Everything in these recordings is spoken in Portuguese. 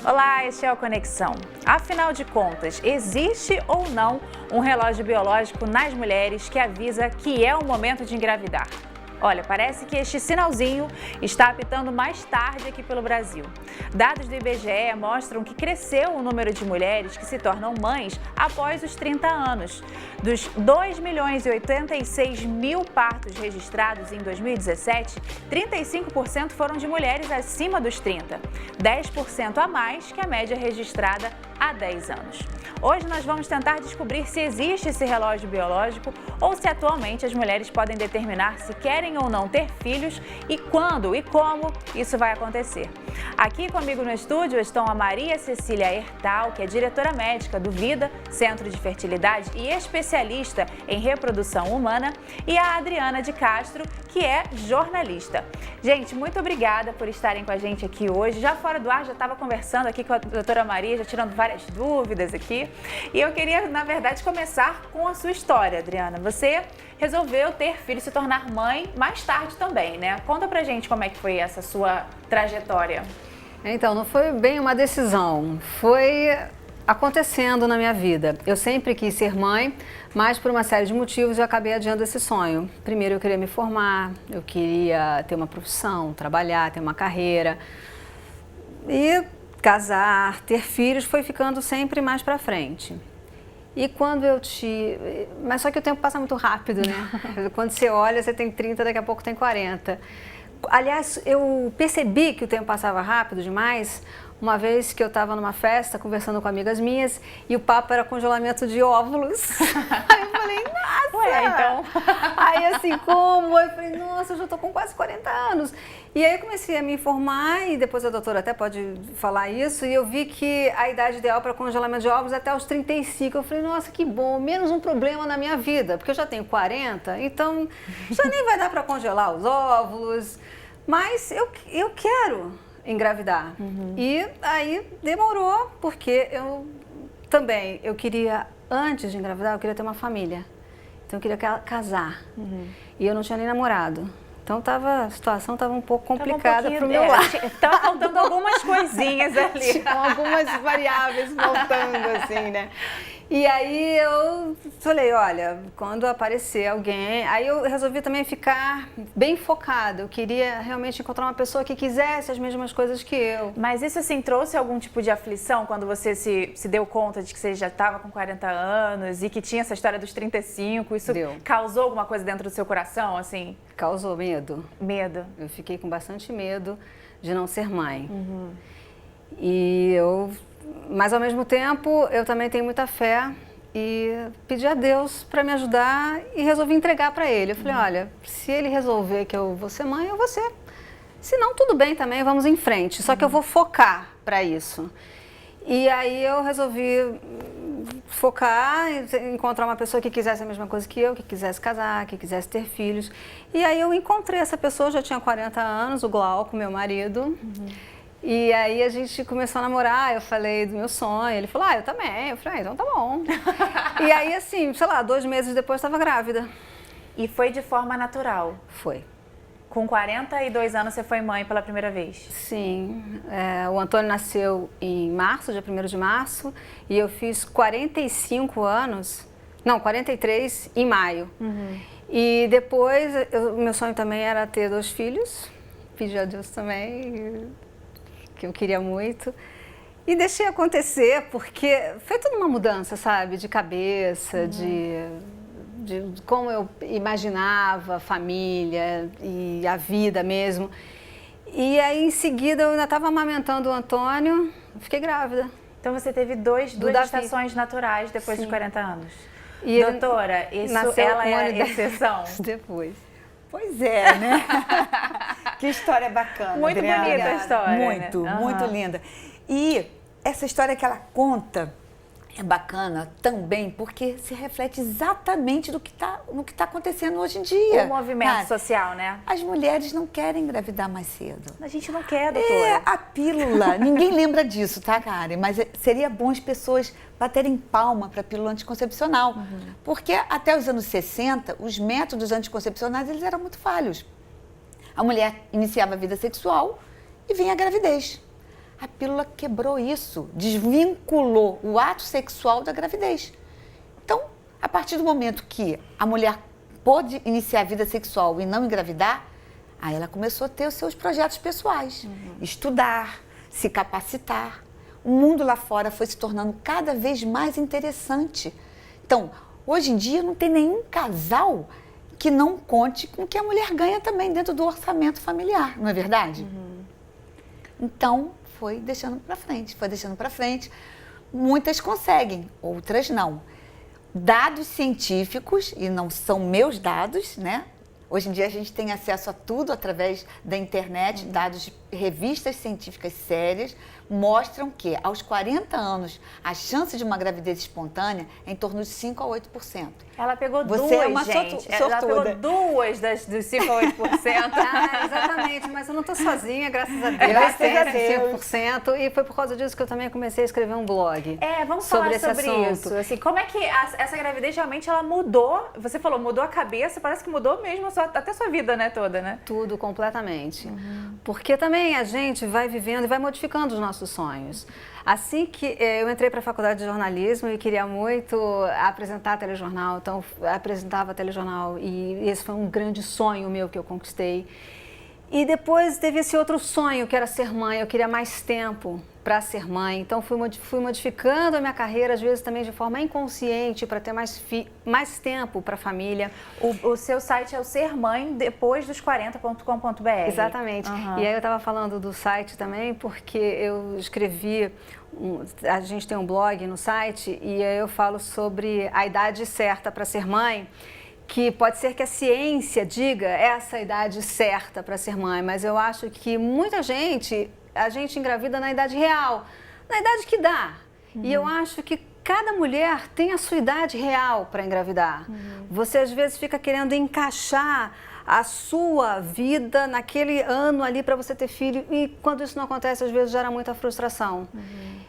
Olá, este é o Conexão. Afinal de contas, existe ou não um relógio biológico nas mulheres que avisa que é o momento de engravidar? Olha, parece que este sinalzinho está apitando mais tarde aqui pelo Brasil. Dados do IBGE mostram que cresceu o número de mulheres que se tornam mães após os 30 anos. Dos 2.086.000 partos registrados em 2017, 35% foram de mulheres acima dos 30, 10% a mais que a média registrada há 10 anos. Hoje nós vamos tentar descobrir se existe esse relógio biológico ou se atualmente as mulheres podem determinar se querem ou não ter filhos e quando e como isso vai acontecer. Aqui comigo no estúdio estão a Maria Cecília Hertal, que é diretora médica do Vida, Centro de Fertilidade e especialista em reprodução humana, e a Adriana de Castro, que é jornalista. Gente, muito obrigada por estarem com a gente aqui hoje. Já fora do ar, já estava conversando aqui com a doutora Maria, já tirando várias dúvidas aqui. E eu queria, na verdade, começar com a sua história, Adriana. Você resolveu ter filho e se tornar mãe mais tarde também, né? Conta pra gente como é que foi essa sua trajetória. Então, não foi bem uma decisão, foi acontecendo na minha vida. Eu sempre quis ser mãe, mas por uma série de motivos eu acabei adiando esse sonho. Primeiro eu queria me formar, eu queria ter uma profissão, trabalhar, ter uma carreira. E casar, ter filhos foi ficando sempre mais pra frente. E quando Mas só que o tempo passa muito rápido, né? Quando você olha, você tem 30, daqui a pouco tem 40. Aliás, eu percebi que o tempo passava rápido demais uma vez que eu estava numa festa conversando com amigas minhas e o papo era congelamento de óvulos. Aí eu falei, nossa! Ué, então... Aí assim, como? Eu falei, nossa, eu já estou com quase 40 anos. E aí eu comecei a me informar e depois a doutora até pode falar isso e eu vi que a idade ideal para congelamento de óvulos é até os 35. Eu falei, nossa, que bom, menos um problema na minha vida, porque eu já tenho 40, então já nem vai dar para congelar os óvulos, mas eu quero engravidar. E aí demorou, porque eu queria, antes de engravidar, eu queria ter uma família. Então eu queria casar. E eu não tinha nem namorado. Então a situação estava um pouco complicada para o meu lado. Estava faltando algumas coisinhas ali. Com algumas variáveis faltando, assim, né? E aí eu falei, olha, quando aparecer alguém... Aí eu resolvi também ficar bem focada. Eu queria realmente encontrar uma pessoa que quisesse as mesmas coisas que eu. Mas isso, assim, trouxe algum tipo de aflição quando você se deu conta de que você já estava com 40 anos e que tinha essa história dos 35? Isso causou alguma coisa dentro do seu coração, assim? Causou medo. Medo. Eu fiquei com bastante medo de não ser mãe. Mas ao mesmo tempo eu também tenho muita fé e pedi a Deus para me ajudar e resolvi entregar para Ele. Eu falei, olha, se Ele resolver que eu vou ser mãe, eu vou ser. Se não, tudo bem também, vamos em frente. Só que eu vou focar para isso. E aí eu resolvi focar, encontrar uma pessoa que quisesse a mesma coisa que eu, que quisesse casar, que quisesse ter filhos. E aí eu encontrei essa pessoa, já tinha 40 anos, o Glauco, meu marido. E aí a gente começou a namorar, eu falei do meu sonho, ele falou, eu também. Eu falei, então tá bom. E aí assim, sei lá, 2 meses depois estava grávida. E foi de forma natural? Foi. Com 42 anos você foi mãe pela primeira vez? Sim, o Antônio nasceu em março, dia 1º de março, e eu fiz 43 em maio. E depois, meu sonho também era ter 2 filhos, pedi a Deus também, que eu queria muito. E deixei acontecer, porque foi toda uma mudança, sabe, de cabeça, de como eu imaginava a família e a vida mesmo. E aí, em seguida, eu ainda estava amamentando o Antônio, fiquei grávida. Então, você teve duas gestações naturais depois de 40 anos. E doutora, ela é a exceção? Depois. Pois é, né? Que história bacana, muito Adriana. Bonita a história. Muito, né? Muito linda. E essa história que ela conta é bacana também porque se reflete exatamente no que tá acontecendo hoje em dia. O movimento social, né? As mulheres não querem engravidar mais cedo. A gente não quer, doutora. É a pílula. Ninguém lembra disso, tá, Karen? Mas seria bom as pessoas baterem palma para a pílula anticoncepcional. Porque até os anos 60, os métodos anticoncepcionais eles eram muito falhos. A mulher iniciava a vida sexual e vinha a gravidez. A pílula quebrou isso, desvinculou o ato sexual da gravidez. Então, a partir do momento que a mulher pôde iniciar a vida sexual e não engravidar, aí ela começou a ter os seus projetos pessoais, estudar, se capacitar. O mundo lá fora foi se tornando cada vez mais interessante. Então, hoje em dia não tem nenhum casal que não conte com o que a mulher ganha também dentro do orçamento familiar, não é verdade? Então, foi deixando para frente. Muitas conseguem, outras não. Dados científicos, e não são meus dados, né? Hoje em dia a gente tem acesso a tudo através da internet, dados de revistas científicas sérias, mostram que aos 40 anos a chance de uma gravidez espontânea é em torno de 5 a 8%. Ela pegou Você duas, é uma gente. sortuda. Ela pegou duas dos 5 a 8%. Exatamente, mas eu não estou sozinha, graças a Deus. Graças a Deus. 5%, e foi por causa disso que eu também comecei a escrever um blog. Vamos sobre falar sobre esse isso. assunto. Assim, como é que essa gravidez realmente ela mudou? Você falou, mudou a cabeça, parece que mudou mesmo até a sua vida, né, toda, né? Tudo, completamente. Porque também a gente vai vivendo e vai modificando os nossos sonhos. Assim que eu entrei para a faculdade de jornalismo e queria muito apresentar telejornal, então apresentava telejornal e esse foi um grande sonho meu que eu conquistei. E depois teve esse outro sonho que era ser mãe, eu queria mais tempo para ser mãe, então fui modificando a minha carreira, às vezes também de forma inconsciente, para ter mais tempo para a família. O seu site é o sermãedepoisdos40.com.br. Exatamente. E aí eu estava falando do site também, porque eu escrevi, a gente tem um blog no site, e aí eu falo sobre a idade certa para ser mãe, que pode ser que a ciência diga essa idade certa para ser mãe, mas eu acho que a gente engravida na idade real, na idade que dá. E eu acho que cada mulher tem a sua idade real para engravidar. Você às vezes fica querendo encaixar a sua vida naquele ano ali para você ter filho e quando isso não acontece, às vezes gera muita frustração.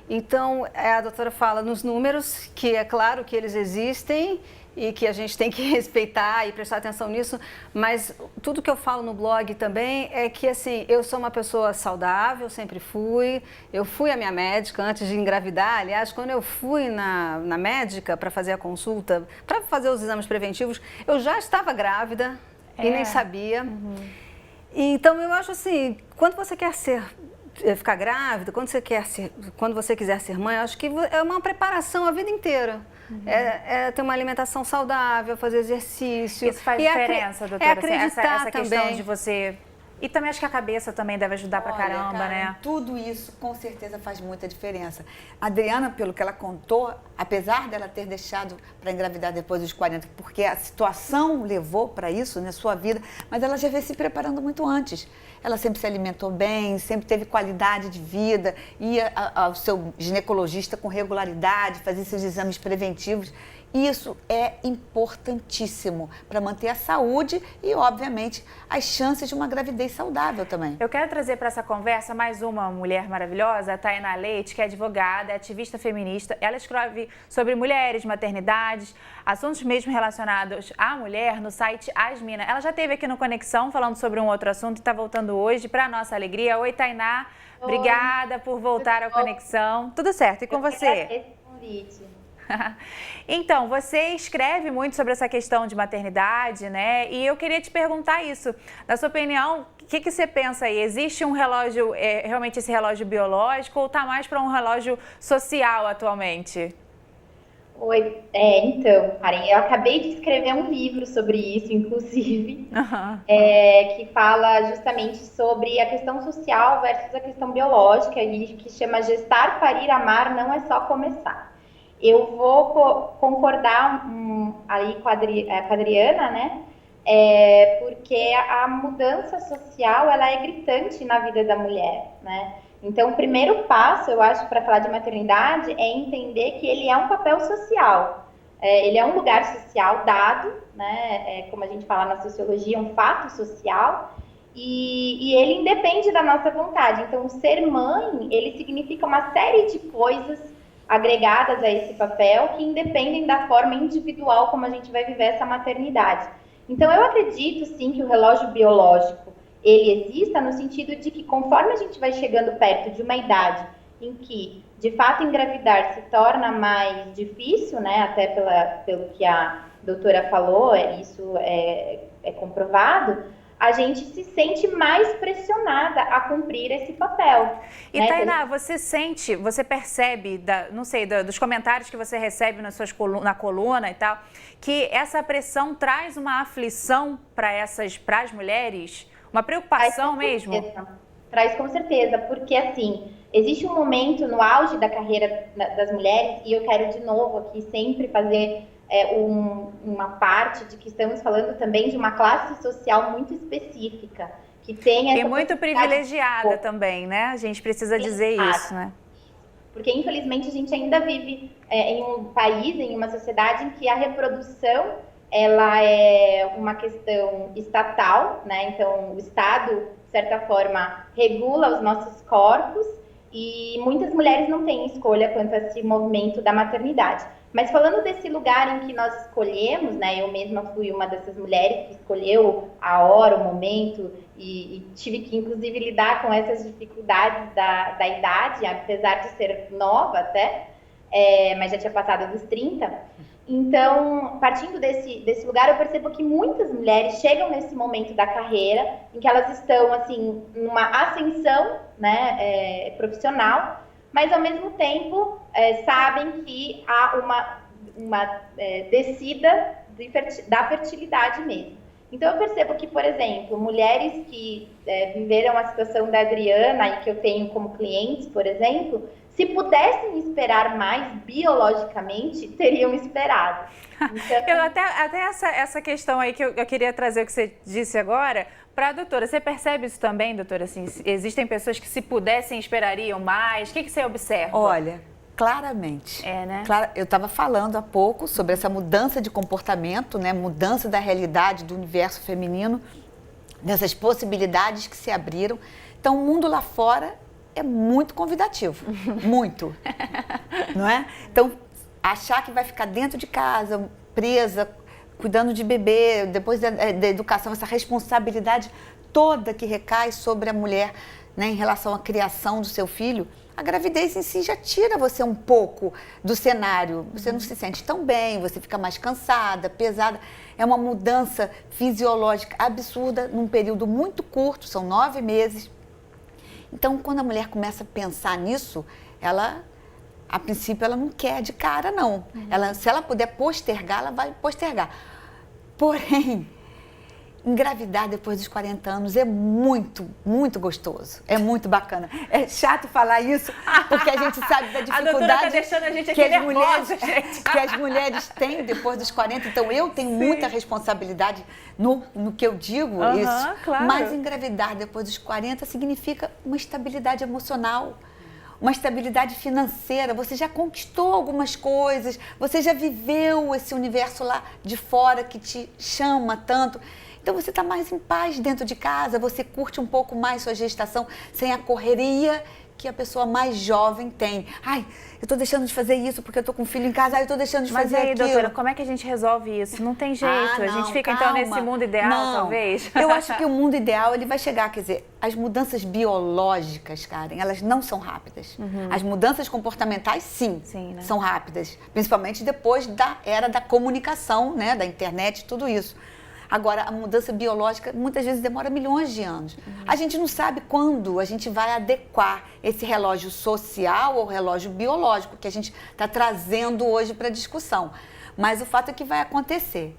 Então, a doutora fala nos números, que é claro que eles existem e que a gente tem que respeitar e prestar atenção nisso, mas tudo que eu falo no blog também é que, assim, eu sou uma pessoa saudável, sempre fui, eu fui à minha médica antes de engravidar, aliás, quando eu fui na médica para fazer a consulta, para fazer os exames preventivos, eu já estava grávida e nem sabia. Então, eu acho assim, quando você quer ficar grávida, quando você quiser ser mãe, eu acho que é uma preparação a vida inteira. Ter uma alimentação saudável, fazer exercício. Isso faz diferença, doutora? Acreditar essa questão também. de você... E também acho que a cabeça também deve ajudar pra caramba, Karen, né? Tudo isso com certeza faz muita diferença. A Adriana, pelo que ela contou, apesar dela ter deixado para engravidar depois dos 40, porque a situação levou para isso na sua vida, mas ela já veio se preparando muito antes. Ela sempre se alimentou bem, sempre teve qualidade de vida, ia ao seu ginecologista com regularidade, fazia seus exames preventivos. Isso é importantíssimo para manter a saúde e, obviamente, as chances de uma gravidez saudável também. Eu quero trazer para essa conversa mais uma mulher maravilhosa, a Tainá Leite, que é advogada, é ativista feminista. Ela escreve sobre mulheres, maternidades, assuntos mesmo relacionados à mulher no site Asmina. Ela já esteve aqui no Conexão falando sobre um outro assunto e está voltando hoje para nossa alegria. Oi, Tainá. Oi. Obrigada por voltar ao Conexão. Tudo certo, e com você? Agradeço o convite. Então, você escreve muito sobre essa questão de maternidade, né? E eu queria te perguntar isso. Na sua opinião, o que você pensa aí? Existe um relógio, realmente esse relógio biológico, ou está mais para um relógio social atualmente? Oi, então, Karen, eu acabei de escrever um livro sobre isso, inclusive, que fala justamente sobre a questão social versus a questão biológica, que chama Gestar, Parir, Amar, Não É Só Começar. Eu vou concordar aí com a Adriana, né? Porque a mudança social, ela é gritante na vida da mulher, né? Então, o primeiro passo, eu acho, para falar de maternidade é entender que ele é um papel social. Ele é um lugar social dado, né? Como a gente fala na sociologia, um fato social. E ele independe da nossa vontade. Então, ser mãe, ele significa uma série de coisas agregadas a esse papel que independem da forma individual como a gente vai viver essa maternidade. Então, eu acredito, sim, que o relógio biológico, ele exista no sentido de que conforme a gente vai chegando perto de uma idade em que, de fato, engravidar se torna mais difícil, né, até pelo que a doutora falou, isso é comprovado, a gente se sente mais pressionada a cumprir esse papel. E né? Tainá, você percebe, não sei, dos comentários que você recebe na coluna e tal, que essa pressão traz uma aflição para as mulheres? Uma preocupação mesmo? Traz com certeza, porque assim, existe um momento no auge da carreira das mulheres, e eu quero de novo aqui sempre fazer uma parte de que estamos falando também de uma classe social muito específica, que tem essa... E muito privilegiada também, né? A gente precisa dizer isso, né? Porque, infelizmente, a gente ainda vive em um país, em uma sociedade em que a reprodução, ela é uma questão estatal, né? Então, o Estado, de certa forma, regula os nossos corpos e muitas mulheres não têm escolha quanto a esse movimento da maternidade. Mas falando desse lugar em que nós escolhemos, né? Eu mesma fui uma dessas mulheres que escolheu a hora, o momento e tive que, inclusive, lidar com essas dificuldades da idade, apesar de ser nova até, mas já tinha passado dos 30. Então, partindo desse lugar, eu percebo que muitas mulheres chegam nesse momento da carreira em que elas estão, assim, numa ascensão, né, profissional, mas, ao mesmo tempo, sabem que há uma descida da fertilidade mesmo. Então, eu percebo que, por exemplo, mulheres que viveram a situação da Adriana e que eu tenho como clientes, por exemplo, se pudessem esperar mais biologicamente, teriam esperado. Então... até essa questão aí que eu queria trazer, o que você disse agora, para a doutora. Você percebe isso também, doutora? Assim, existem pessoas que, se pudessem, esperariam mais? O que você observa? Olha, claramente. Né? Eu estava falando há pouco sobre essa mudança de comportamento, né? Mudança da realidade do universo feminino, dessas possibilidades que se abriram. Então, o mundo lá fora é muito convidativo, muito, não é? Então, achar que vai ficar dentro de casa, presa, cuidando de bebê, depois da educação, essa responsabilidade toda que recai sobre a mulher, né, em relação à criação do seu filho, a gravidez em si já tira você um pouco do cenário. Você não se sente tão bem, você fica mais cansada, pesada. É uma mudança fisiológica absurda num período muito curto, são 9 meses. Então, quando a mulher começa a pensar nisso, a princípio, ela não quer de cara, não. Se ela puder postergar, ela vai postergar. Porém, engravidar depois dos 40 anos é muito, muito gostoso. É muito bacana. É chato falar isso, porque a gente sabe da dificuldade deixando a gente aqui nervosa, gente. Que as mulheres têm depois dos 40. Então, eu tenho muita responsabilidade no que eu digo, isso. Claro. Mas engravidar depois dos 40 significa uma estabilidade emocional, uma estabilidade financeira. Você já conquistou algumas coisas, você já viveu esse universo lá de fora que te chama tanto. Então, você está mais em paz dentro de casa, você curte um pouco mais sua gestação sem a correria que a pessoa mais jovem tem. Ai, eu estou deixando de fazer isso porque eu estou com um filho em casa, eu estou deixando de fazer aquilo. Mas aí, doutora, como é que a gente resolve isso? Não tem jeito, não, a gente fica calma. Então nesse mundo ideal, talvez? Eu acho que o mundo ideal, ele vai chegar, quer dizer, as mudanças biológicas, Karen, elas não são rápidas. As mudanças comportamentais, sim, né? São rápidas, principalmente depois da era da comunicação, né, da internet, tudo isso. Agora, a mudança biológica muitas vezes demora milhões de anos. A gente não sabe quando a gente vai adequar esse relógio social ao relógio biológico que a gente está trazendo hoje para a discussão. Mas o fato é que vai acontecer.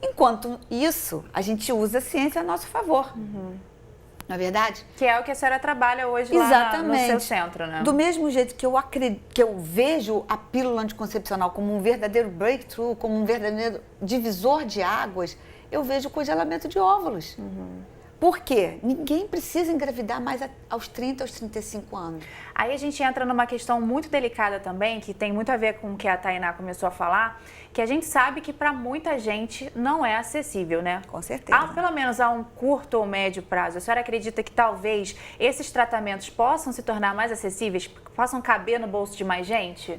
Enquanto isso, a gente usa a ciência a nosso favor. Não é verdade? Que é o que a senhora trabalha hoje lá no seu centro, né? Do mesmo jeito que eu vejo a pílula anticoncepcional como um verdadeiro breakthrough, como um verdadeiro divisor de águas, eu vejo o congelamento de óvulos. Por quê? Ninguém precisa engravidar mais aos 30, aos 35 anos. Aí a gente entra numa questão muito delicada também, que tem muito a ver com o que a Tainá começou a falar, que a gente sabe que para muita gente não é acessível, né? Com certeza. Pelo menos a um curto ou médio prazo. A senhora acredita que talvez esses tratamentos possam se tornar mais acessíveis, possam caber no bolso de mais gente?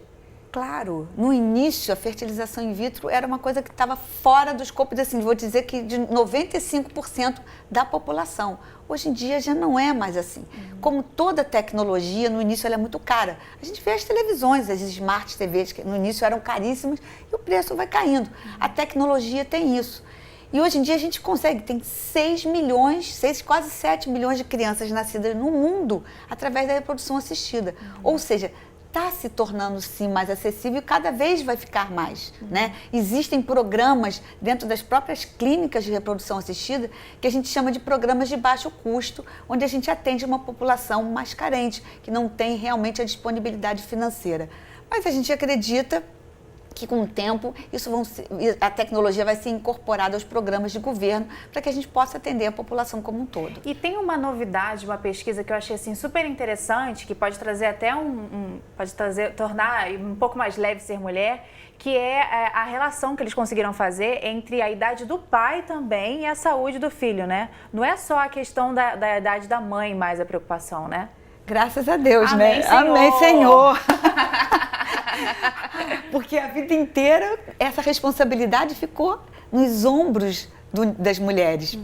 claro. No início, a fertilização in vitro era uma coisa que estava fora do escopo, assim, vou dizer que de 95% da população. Hoje em dia já não é mais assim. Como toda tecnologia, no início ela é muito cara. A gente vê as televisões, as Smart TVs, que no início eram caríssimas e o preço vai caindo. A tecnologia tem isso. E hoje em dia a gente consegue, tem 6 milhões, quase 7 milhões de crianças nascidas no mundo através da reprodução assistida. Ou seja, está se tornando, sim, mais acessível e cada vez vai ficar mais, né? Existem programas dentro das próprias clínicas de reprodução assistida que a gente chama de programas de baixo custo, onde a gente atende uma população mais carente, que não tem realmente a disponibilidade financeira. Mas a gente acredita que com o tempo a tecnologia vai ser incorporada aos programas de governo para que a gente possa atender a população como um todo. E tem uma novidade, uma pesquisa que eu achei assim, super interessante, que pode trazer até tornar um pouco mais leve ser mulher, que é a relação que eles conseguiram fazer entre a idade do pai também e a saúde do filho, né? Não é só a questão da idade da mãe mais a preocupação, né? Graças a Deus, Amém, né? Senhor. Amém, Senhor! Porque a vida inteira essa responsabilidade ficou nos ombros das mulheres.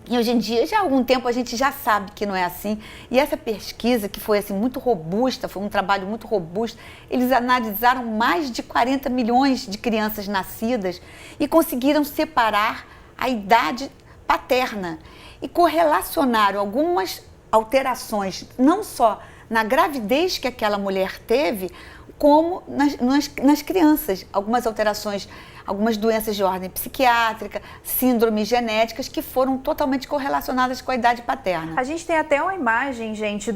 E hoje em dia, já há algum tempo, a gente já sabe que não é assim. E essa pesquisa, que foi assim, muito robusta, foi um trabalho muito robusto, eles analisaram mais de 40 milhões de crianças nascidas e conseguiram separar a idade paterna e correlacionaram algumas alterações, não só na gravidez que aquela mulher teve, como nas crianças. Algumas alterações, algumas doenças de ordem psiquiátrica, síndromes genéticas que foram totalmente correlacionadas com a idade paterna. A gente tem até uma imagem, gente,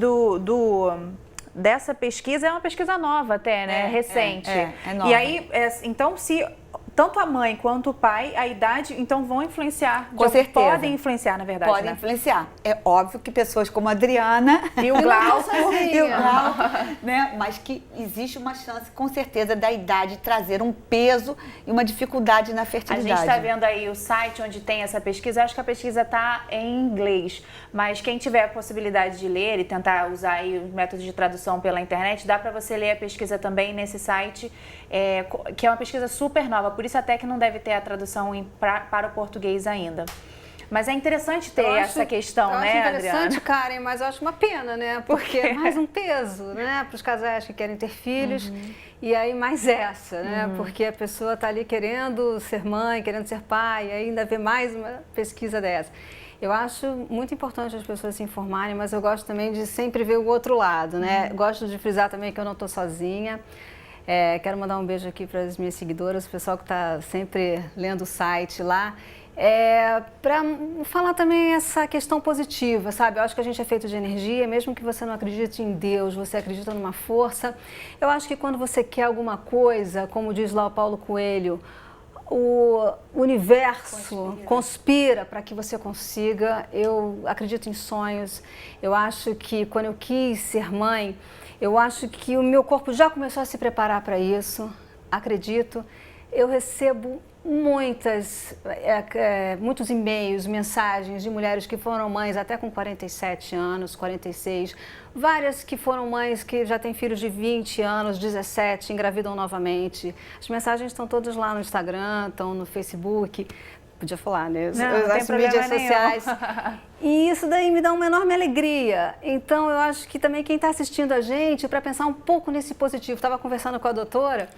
dessa pesquisa, é uma pesquisa nova até, né? Recente. É nova. E aí, então, se tanto a mãe quanto o pai, a idade, então vão influenciar. Com certeza. Podem influenciar, na verdade, Podem né? influenciar. É óbvio que pessoas como a Adriana E o Glauco, né? Mas que existe uma chance, com certeza, da idade trazer um peso e uma dificuldade na a fertilidade. gente está vendo aí o site onde tem essa pesquisa. Eu acho que a pesquisa está em inglês, mas quem tiver a possibilidade de ler e tentar usar aí os métodos de tradução pela internet, dá para você ler a pesquisa também nesse site, que é uma pesquisa super nova, por isso até que não deve ter a tradução para o português ainda. Mas é interessante ter essa questão, né, Adriana? É interessante, Karen, mas eu acho uma pena, né? Porque é mais um peso, né? Para os casais que querem ter filhos. E aí mais essa, né? Porque a pessoa está ali querendo ser mãe, querendo ser pai, e ainda vê mais uma pesquisa dessa. Eu acho muito importante as pessoas se informarem, mas eu gosto também de sempre ver o outro lado, né? Gosto de frisar também que eu não estou sozinha. Quero mandar um beijo aqui para as minhas seguidoras, o pessoal que está sempre lendo o site lá. Para falar também essa questão positiva, sabe? Eu acho que a gente é feito de energia, mesmo que você não acredite em Deus, você acredita numa força. Eu acho que quando você quer alguma coisa, como diz lá o Paulo Coelho, o universo conspira para que você consiga. Eu acredito em sonhos. Eu acho que quando eu quis ser mãe, eu acho que o meu corpo já começou a se preparar para isso. Acredito. Eu recebo muitos e-mails, mensagens de mulheres que foram mães até com 47 anos, 46. Várias que foram mães que já têm filhos de 20 anos, 17, engravidam novamente. As mensagens estão todas lá no Instagram, estão no Facebook. Podia falar, né? As mídias sociais. E isso daí me dá uma enorme alegria. Então, eu acho que também quem está assistindo a gente, para pensar um pouco nesse positivo, estava conversando com a doutora,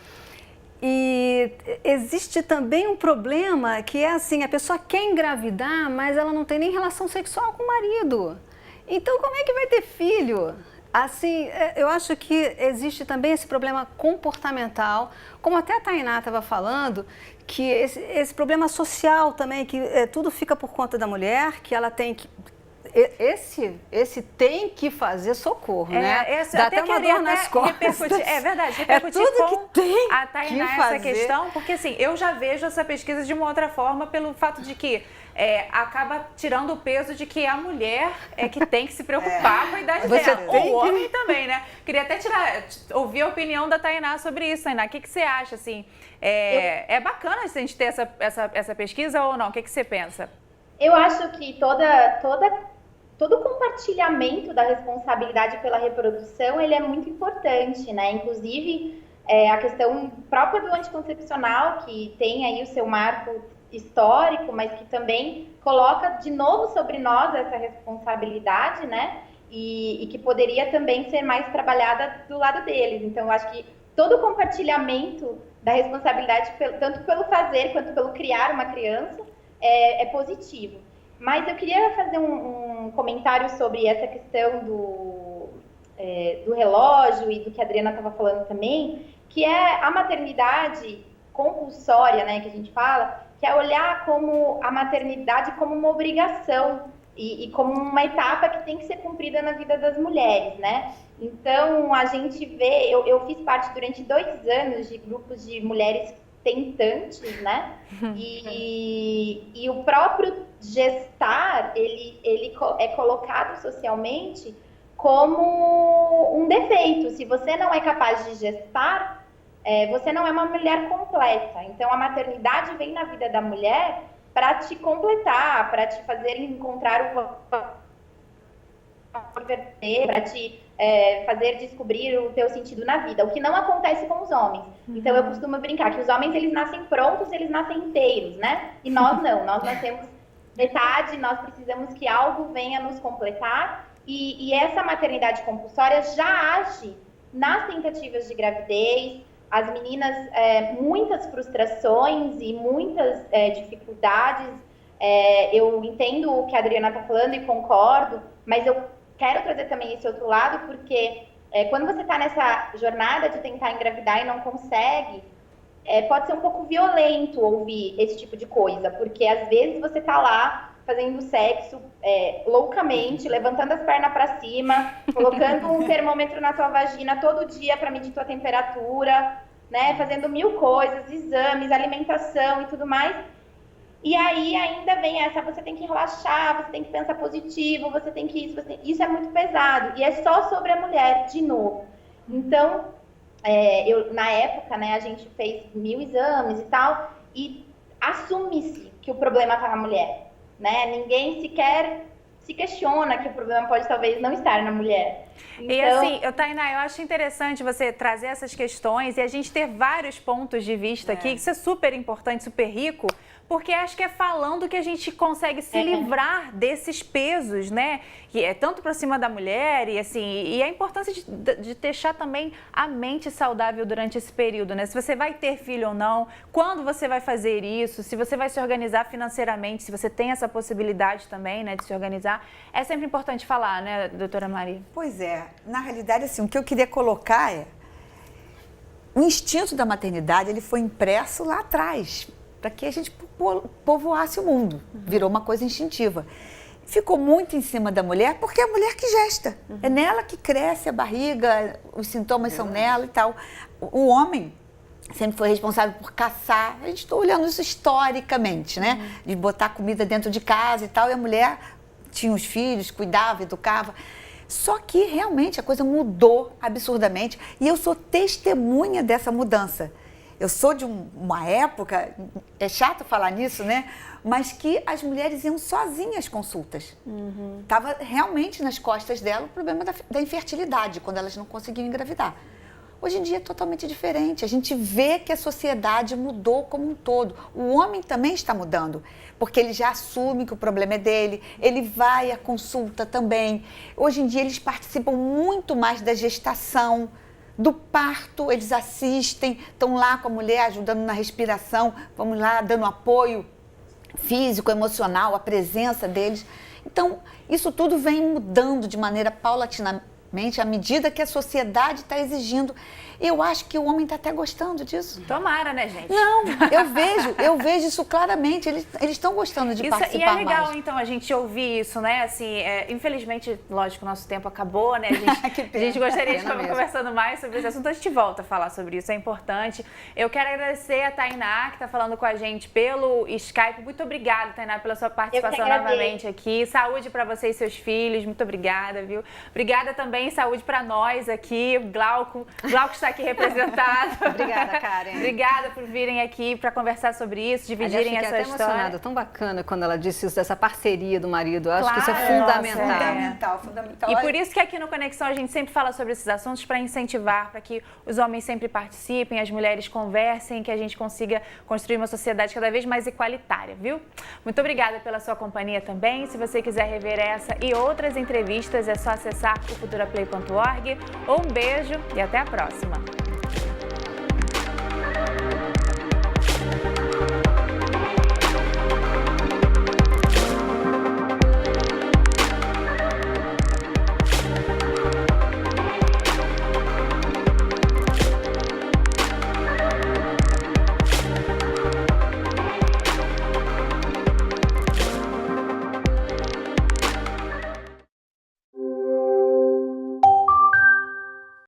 e existe também um problema que é assim, a pessoa quer engravidar, mas ela não tem nem relação sexual com o marido. Então, como é que vai ter filho? Assim, eu acho que existe também esse problema comportamental, como até a Tainá estava falando, que esse problema social também, que tudo fica por conta da mulher, que ela tem que... Esse tem que fazer socorro, né? Dá até uma dor nas costas. É verdade, repercutir tudo que tem a Tainá que fazer. Essa questão, porque assim, eu já vejo essa pesquisa de uma outra forma pelo fato de que acaba tirando o peso de que a mulher é que tem que se preocupar com a idade dela. O homem também, né? Queria até ouvir a opinião da Tainá sobre isso, Tainá. O que você acha, assim? É bacana a gente ter essa pesquisa ou não? O que você pensa? Eu acho que todo compartilhamento da responsabilidade pela reprodução, ele é muito importante, né? Inclusive, a questão própria do anticoncepcional, que tem aí o seu marco histórico, mas que também coloca de novo sobre nós essa responsabilidade, né? E que poderia também ser mais trabalhada do lado deles. Então, eu acho que todo o compartilhamento da responsabilidade, tanto pelo fazer quanto pelo criar uma criança, é positivo. Mas eu queria fazer um comentário sobre essa questão do relógio e do que a Adriana estava falando também, que é a maternidade compulsória, né, que a gente fala, que é olhar como a maternidade como uma obrigação e como uma etapa que tem que ser cumprida na vida das mulheres, né? Então, a gente vê, eu fiz parte durante 2 anos de grupos de mulheres tentantes, né? E o próprio gestar, ele é colocado socialmente como um defeito. Se você não é capaz de gestar, você não é uma mulher completa. Então, a maternidade vem na vida da mulher para te completar, para te fazer encontrar para te fazer descobrir o teu sentido na vida, o que não acontece com os homens. Então, eu costumo brincar que os homens, eles nascem prontos, eles nascem inteiros, né? E nós não, nós nascemos metade, nós precisamos que algo venha nos completar. E essa maternidade compulsória já age nas tentativas de gravidez. As meninas, muitas frustrações e muitas dificuldades. Eu entendo o que a Adriana está falando e concordo, mas eu quero trazer também esse outro lado, porque quando você está nessa jornada de tentar engravidar e não consegue, pode ser um pouco violento ouvir esse tipo de coisa, porque às vezes você está lá fazendo sexo loucamente, levantando as pernas para cima, colocando um termômetro na tua vagina todo dia para medir tua temperatura, né? Fazendo 1000 coisas, exames, alimentação e tudo mais. E aí ainda vem você tem que relaxar, você tem que pensar positivo, você tem que isso, isso é muito pesado. E é só sobre a mulher, de novo. Então, na época, né, a gente fez 1000 exames e tal, e assume-se que o problema está na mulher. Né? Ninguém sequer se questiona que o problema pode talvez não estar na mulher. Então... E assim, Tainá, eu acho interessante você trazer essas questões e a gente ter vários pontos de vista aqui, que isso é super importante, super rico, porque acho que é falando que a gente consegue se livrar desses pesos, né? Que é tanto para cima da mulher e assim, e a importância de deixar também a mente saudável durante esse período, né? Se você vai ter filho ou não, quando você vai fazer isso, se você vai se organizar financeiramente, se você tem essa possibilidade também, né, de se organizar, é sempre importante falar, né, doutora Maria? Pois é, na realidade, assim, o que eu queria colocar o instinto da maternidade, ele foi impresso lá atrás, para que a gente povoasse o mundo. Virou uma coisa instintiva. Ficou muito em cima da mulher, porque é a mulher que gesta. É nela que cresce a barriga, os sintomas são nela e tal. O homem sempre foi responsável por caçar. A gente está olhando isso historicamente, né? De botar comida dentro de casa e tal. E a mulher tinha os filhos, cuidava, educava. Só que realmente a coisa mudou absurdamente. E eu sou testemunha dessa mudança. Eu sou de uma época, é chato falar nisso, né? Mas que as mulheres iam sozinhas às consultas. Estava realmente nas costas dela o problema da infertilidade, quando elas não conseguiam engravidar. Hoje em dia é totalmente diferente. A gente vê que a sociedade mudou como um todo. O homem também está mudando, porque ele já assume que o problema é dele, ele vai à consulta também. Hoje em dia eles participam muito mais da gestação, do parto, eles assistem, estão lá com a mulher ajudando na respiração, vamos lá dando apoio físico, emocional, a presença deles. Então, isso tudo vem mudando de maneira paulatinamente à medida que a sociedade está exigindo. Eu acho que o homem está até gostando disso. Tomara, né, gente? Não, eu vejo isso claramente. Eles estão gostando de participar mais. E é legal, então, a gente ouvir isso, né? Assim, infelizmente, lógico, o nosso tempo acabou, né? A gente gostaria de estar conversando mais sobre esse assunto. A gente volta a falar sobre isso, é importante. Eu quero agradecer a Tainá, que está falando com a gente pelo Skype. Muito obrauda, Tainá, pela sua participação novamente aqui. Saúde para você e seus filhos. Muito obrigada, viu? Obrigada também, saúde para nós aqui. Glauco está aqui representado. Obrigada, Karen. Obrigada por virem aqui para conversar sobre isso, dividirem essa história. Até emocionada, tão bacana quando ela disse isso, dessa parceria do marido. Eu acho que isso é fundamental. Fundamental. E por isso que aqui no Conexão a gente sempre fala sobre esses assuntos para incentivar, para que os homens sempre participem, as mulheres conversem, que a gente consiga construir uma sociedade cada vez mais igualitária, viu? Muito obrigada pela sua companhia também. Se você quiser rever essa e outras entrevistas, é só acessar o futuraplay.org. Um beijo e até a próxima!